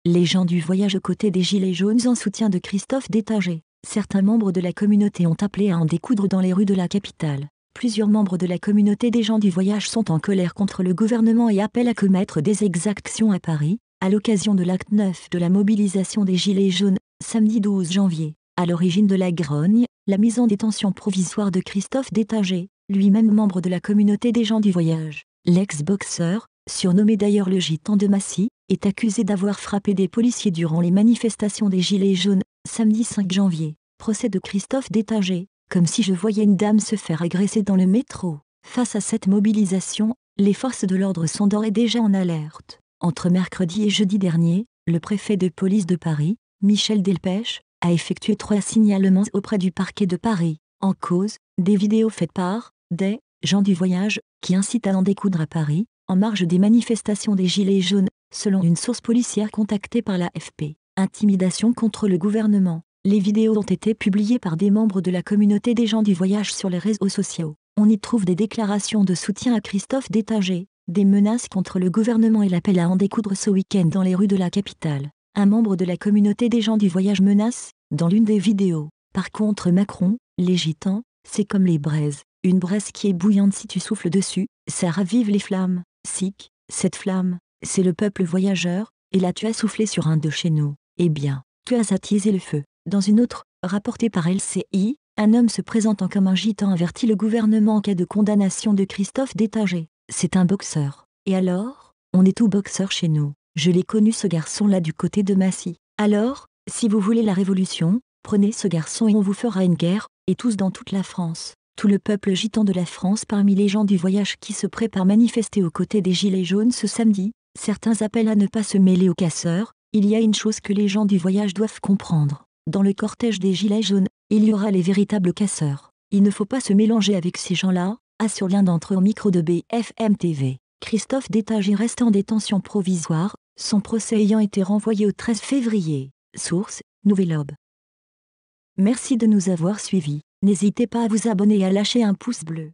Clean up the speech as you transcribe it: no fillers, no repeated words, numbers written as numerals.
Les gens du voyage aux côtés des Gilets jaunes en soutien de Christophe Détagé. Certains membres de la communauté ont appelé à en découdre dans les rues de la capitale. Plusieurs membres de la communauté des gens du voyage sont en colère contre le gouvernement et appellent à commettre des exactions à Paris, à l'occasion de l'acte 9 de la mobilisation des Gilets jaunes, samedi 12 janvier. À l'origine de la grogne, la mise en détention provisoire de Christophe Détagé, lui-même membre de la communauté des gens du voyage. L'ex-boxeur, surnommé d'ailleurs le gitan de Massy, est accusé d'avoir frappé des policiers durant les manifestations des Gilets jaunes, samedi 5 janvier. Procès de Christophe Détagé, comme si je voyais une dame se faire agresser dans le métro. Face à cette mobilisation, les forces de l'ordre sont d'ores et déjà en alerte. Entre mercredi et jeudi dernier, le préfet de police de Paris, Michel Delpech, a effectué 3 signalements auprès du parquet de Paris. En cause, des vidéos faites par des gens du voyage, qui incitent à en découdre à Paris, en marge des manifestations des Gilets jaunes, selon une source policière contactée par l'AFP. Intimidation contre le gouvernement. Les vidéos ont été publiées par des membres de la communauté des gens du voyage sur les réseaux sociaux. On y trouve des déclarations de soutien à Christophe Détagé, des menaces contre le gouvernement et l'appel à en découdre ce week-end dans les rues de la capitale. Un membre de la communauté des gens du voyage menace, dans l'une des vidéos. Par contre Macron, les gitans, c'est comme les braises. Une braise qui est bouillante si tu souffles dessus, ça ravive les flammes. Sic, cette flamme, c'est le peuple voyageur, et là tu as soufflé sur un de chez nous. Eh bien, tu as attisé le feu. Dans une autre, rapportée par LCI, un homme se présentant comme un gitan avertit le gouvernement en cas de condamnation de Christophe Détagé. C'est un boxeur. Et alors, on est tout boxeur chez nous. Je l'ai connu ce garçon-là du côté de Massy. Alors, si vous voulez la révolution, prenez ce garçon et on vous fera une guerre, et tous dans toute la France. Tout le peuple gitan de la France parmi les gens du voyage qui se préparent à manifester aux côtés des Gilets jaunes ce samedi. Certains appellent à ne pas se mêler aux casseurs. Il y a une chose que les gens du voyage doivent comprendre. Dans le cortège des Gilets jaunes, il y aura les véritables casseurs. Il ne faut pas se mélanger avec ces gens-là, assure l'un d'entre eux au micro de BFM TV. Christophe Détagé reste en détention provisoire, son procès ayant été renvoyé au 13 février. Source, Nouvel Aube. Merci de nous avoir suivis. N'hésitez pas à vous abonner et à lâcher un pouce bleu.